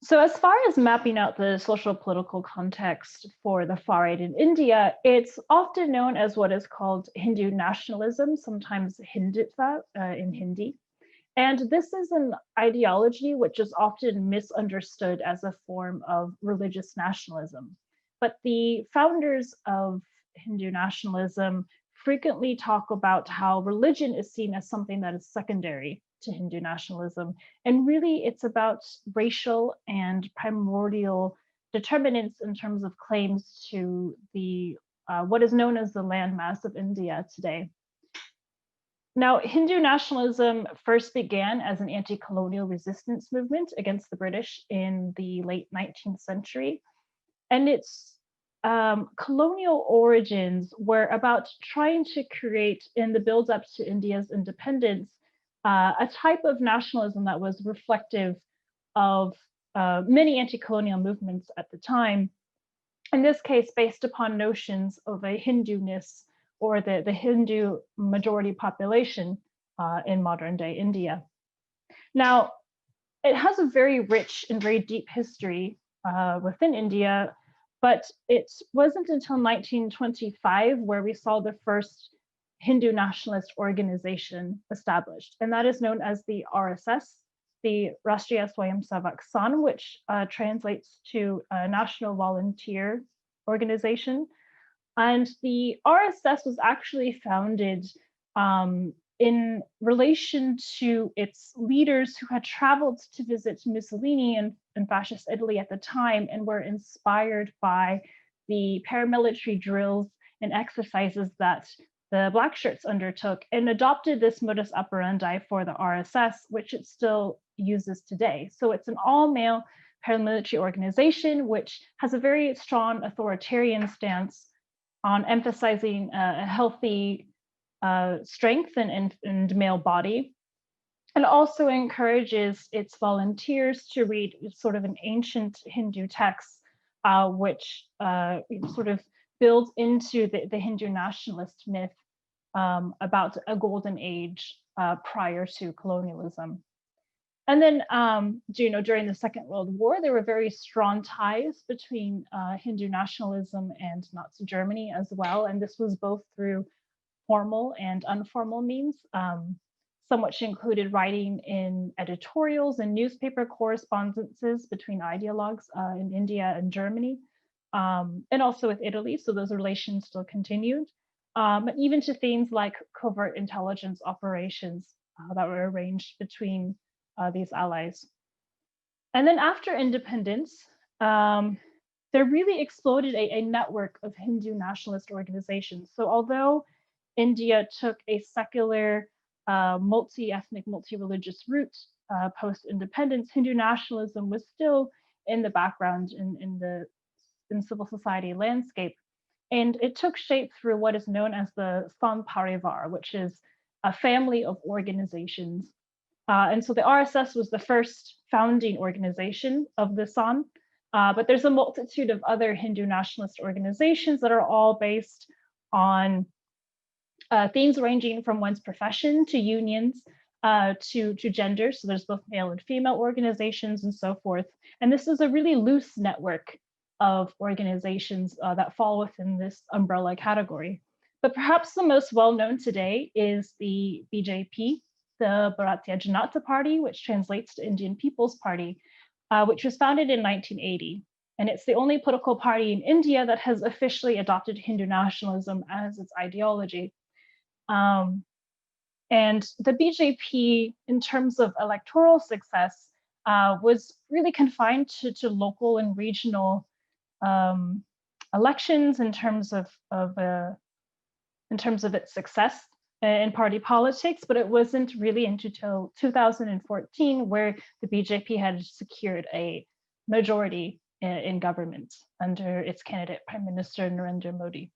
So, as far as mapping out the social political context for the far right in India, it's often known as what is called Hindu nationalism, sometimes Hindutva in Hindi. And this is an ideology which is often misunderstood as a form of religious nationalism. But the founders of Hindu nationalism frequently talk about how religion is seen as something that is secondary to Hindu nationalism. And really, it's about racial and primordial determinants in terms of claims to the what is known as the landmass of India today. Now, Hindu nationalism first began as an anti colonial resistance movement against the British in the late 19th century. And its colonial origins were about trying to create, in the build up to India's independence, a type of nationalism that was reflective of many anti colonial movements at the time, in this case, based upon notions of a Hindu-ness or the Hindu majority population in modern day India. Now, it has a very rich and very deep history within India, but it wasn't until 1925 where we saw the first Hindu nationalist organization established, and that is known as the RSS, the Rashtriya Swayamsevak Sangh, which translates to National Volunteer Organization. And the RSS was actually founded in relation to its leaders who had traveled to visit Mussolini in fascist Italy at the time and were inspired by the paramilitary drills and exercises that the Black Shirts undertook and adopted this modus operandi for the RSS, which it still uses today. So it's an all-male paramilitary organization which has a very strong authoritarian stance on emphasizing a healthy strength and male body, and also encourages its volunteers to read sort of an ancient Hindu text, which sort of builds into the Hindu nationalist myth about a golden age prior to colonialism. And then, during the Second World War, there were very strong ties between Hindu nationalism and Nazi Germany as well. And this was both through formal and informal means, some which included writing in editorials and newspaper correspondences between ideologues in India and Germany, and also with Italy. So those relations still continued, even to things like covert intelligence operations that were arranged between these allies. And then after independence, there really exploded a network of Hindu nationalist organizations. So although India took a secular, multi-ethnic, multi-religious route post-independence, Hindu nationalism was still in the background in civil society landscape. And it took shape through what is known as the Sangh Parivar, which is a family of organizations. And so the RSS was the first founding organization of the Sangh, but there's a multitude of other Hindu nationalist organizations that are all based on themes ranging from one's profession to unions to gender. So there's both male and female organizations and so forth. And this is a really loose network of organizations that fall within this umbrella category. But perhaps the most well-known today is the BJP, the Bharatiya Janata Party, which translates to Indian People's Party, which was founded in 1980. And it's the only political party in India that has officially adopted Hindu nationalism as its ideology. And the BJP, in terms of electoral success, was really confined to local and regional elections in terms of its success in party politics, but it wasn't really until 2014 where the BJP had secured a majority in government under its candidate, Prime Minister Narendra Modi.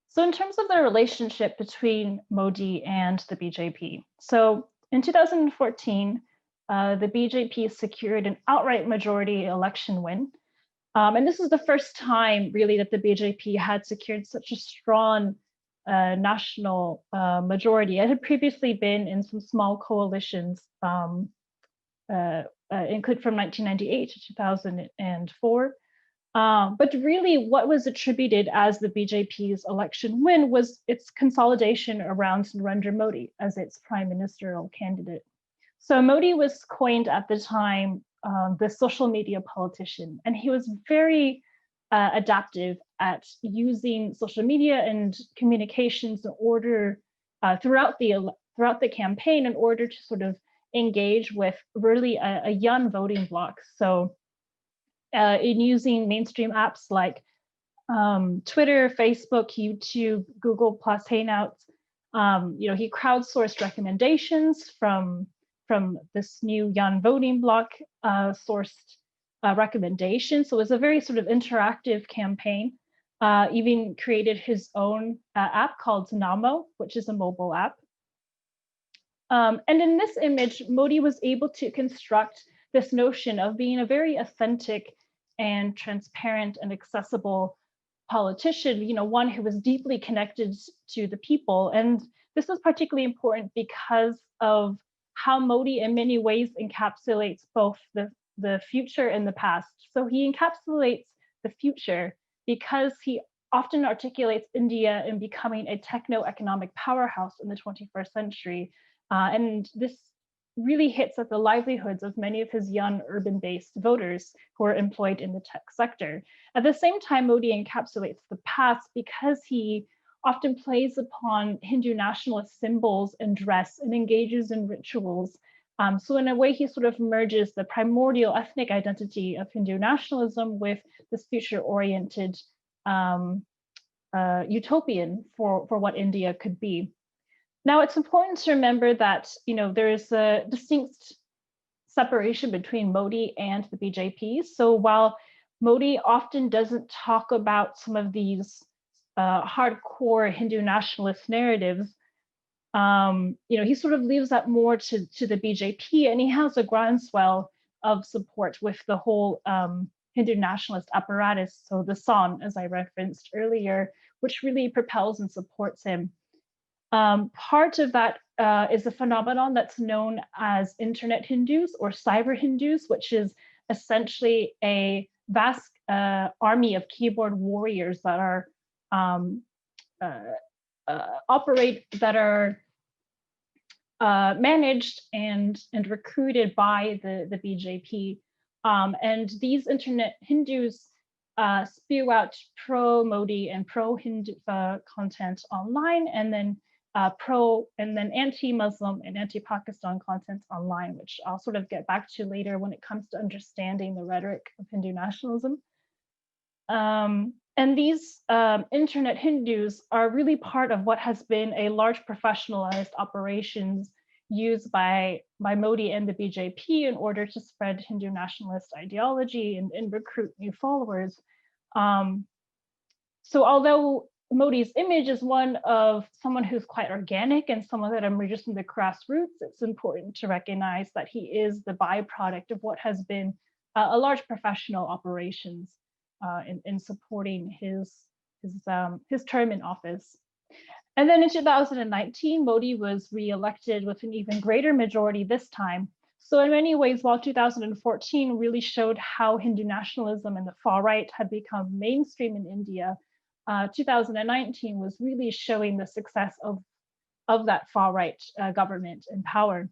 So in terms of the relationship between Modi and the BJP, so in 2014, the BJP secured an outright majority election win. And this is the first time really that the BJP had secured such a strong national majority. It had previously been in some small coalitions, include from 1998 to 2004. But really, what was attributed as the BJP's election win was its consolidation around Narendra Modi as its prime ministerial candidate. So Modi was coined at the time the social media politician, and he was very adaptive at using social media and communications in order throughout the campaign in order to sort of engage with really a young voting bloc. So in using mainstream apps like Twitter, Facebook, YouTube, Google Plus, Hangouts, he crowdsourced recommendations from this new young voting bloc sourced recommendations. So it was a very sort of interactive campaign. Even created his own app called Namo, which is a mobile app. And in this image, Modi was able to construct this notion of being a very authentic and transparent and accessible politician, one who was deeply connected to the people. And this was particularly important because of how Modi in many ways encapsulates both the future and the past. So he encapsulates the future because he often articulates India in becoming a techno-economic powerhouse in the 21st century. And this really hits at the livelihoods of many of his young urban-based voters who are employed in the tech sector. At the same time, Modi encapsulates the past because he often plays upon Hindu nationalist symbols and dress and engages in rituals. So in a way, he sort of merges the primordial ethnic identity of Hindu nationalism with this future-oriented utopian for what India could be. Now, it's important to remember that there's a distinct separation between Modi and the BJP. So while Modi often doesn't talk about some of these hardcore Hindu nationalist narratives, he sort of leaves that more to the BJP, and he has a groundswell of support with the whole Hindu nationalist apparatus, so the SAN, as I referenced earlier, which really propels and supports him. Part of that is a phenomenon that's known as internet Hindus or cyber Hindus, which is essentially a vast army of keyboard warriors that are managed and recruited by the BJP. And these internet Hindus spew out pro-Modi and pro-Hindu content online, and then anti-Muslim and anti-Pakistan content online, which I'll sort of get back to later when it comes to understanding the rhetoric of Hindu nationalism. And these internet Hindus are really part of what has been a large professionalized operations used by Modi and the BJP in order to spread Hindu nationalist ideology and recruit new followers. So although Modi's image is one of someone who's quite organic and someone that emerges from the grassroots, it's important to recognize that he is the byproduct of what has been a large professional operations in supporting his term in office. And then in 2019, Modi was re-elected with an even greater majority this time. So in many ways, while 2014 really showed how Hindu nationalism and the far right had become mainstream in India, 2019 was really showing the success of that far right government in power.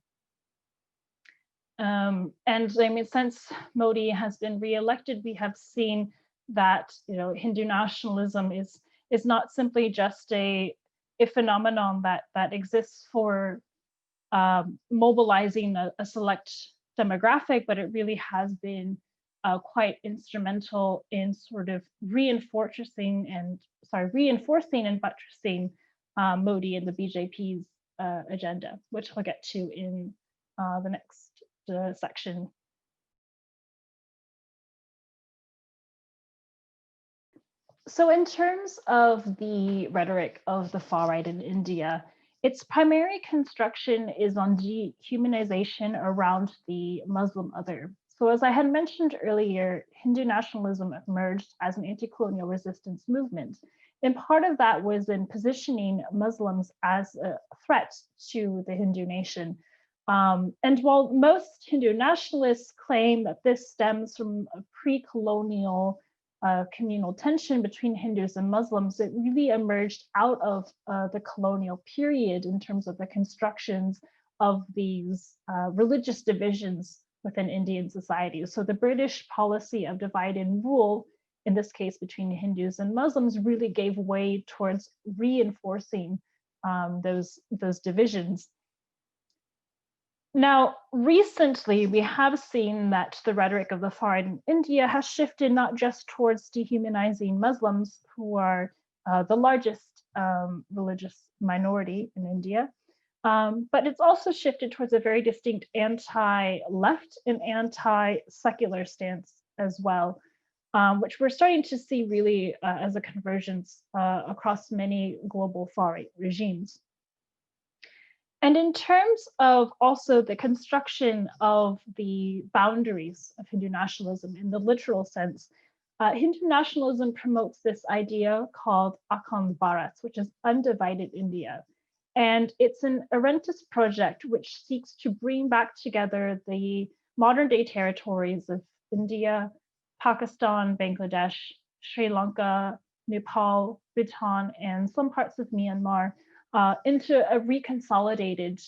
And I mean, since Modi has been re-elected, we have seen that Hindu nationalism is not simply just a phenomenon that exists for mobilizing a select demographic, but it really has been quite instrumental in sort of reinforcing and buttressing Modi and the BJP's agenda, which I'll get to in the next section. So in terms of the rhetoric of the far right in India, its primary construction is on dehumanization around the Muslim other. So as I had mentioned earlier, Hindu nationalism emerged as an anti-colonial resistance movement. And part of that was in positioning Muslims as a threat to the Hindu nation. And while most Hindu nationalists claim that this stems from a pre-colonial communal tension between Hindus and Muslims, it really emerged out of the colonial period in terms of the constructions of these religious divisions within Indian society. So the British policy of divide and rule, in this case between Hindus and Muslims, really gave way towards reinforcing those divisions. Now, recently, we have seen that the rhetoric of the far right in India has shifted not just towards dehumanizing Muslims, who are the largest religious minority in India, but it's also shifted towards a very distinct anti-left and anti-secular stance as well, which we're starting to see really as a convergence across many global far-right regimes. And in terms of also the construction of the boundaries of Hindu nationalism in the literal sense, Hindu nationalism promotes this idea called Akhand Bharat, which is undivided India. And it's an Arendtist project which seeks to bring back together the modern day territories of India, Pakistan, Bangladesh, Sri Lanka, Nepal, Bhutan, and some parts of Myanmar into a reconsolidated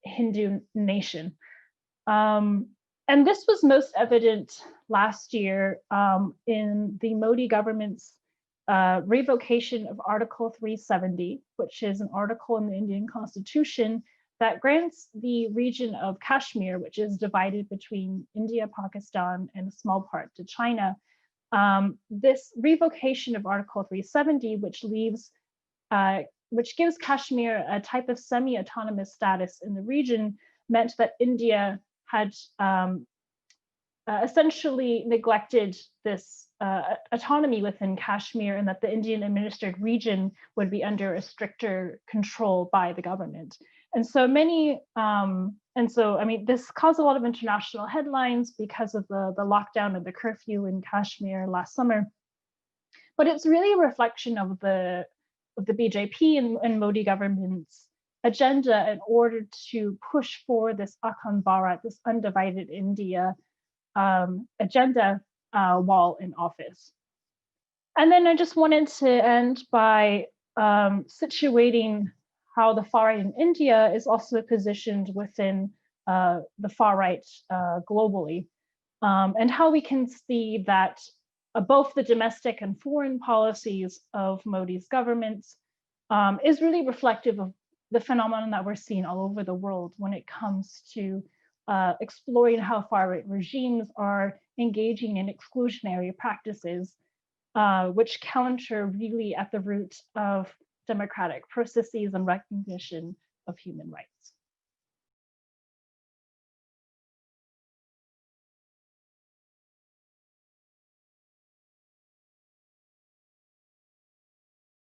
Hindu nation. And this was most evident last year in the Modi government's revocation of Article 370, which is an article in the Indian Constitution that grants the region of Kashmir, which is divided between India, Pakistan, and a small part to China. This revocation of Article 370, which gives Kashmir a type of semi-autonomous status in the region, meant that India had essentially neglected this autonomy within Kashmir, and that the Indian administered region would be under a stricter control by the government. And so I mean, this caused a lot of international headlines because of the lockdown of the curfew in Kashmir last summer. But it's really a reflection of the BJP and Modi government's agenda in order to push for this Akhand Bharat, this undivided India agenda while in office. And then I just wanted to end by situating how the far right in India is also positioned within the far right globally, and how we can see that both the domestic and foreign policies of Modi's governments is really reflective of the phenomenon that we're seeing all over the world when it comes to exploring how far-right regimes are engaging in exclusionary practices, which counter really at the root of democratic processes and recognition of human rights.